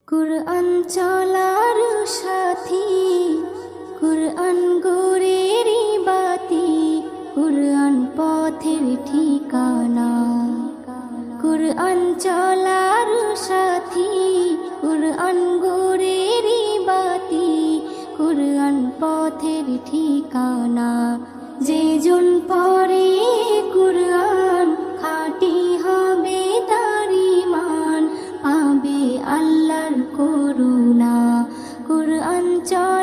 কুরআন চলার সাথী, কুরআন গোরেরি বাতি, কুরআন পথের ঠিকানা। কুরআন চলার সাথী, কুরআন গোরেরি বাতি, কুরআন পথের ঠিকানা। যে জন পড়ে কুরআন খাঁটি হবে তার ঈমান, পাবে আল্লাহর করুণা। কুরআন চল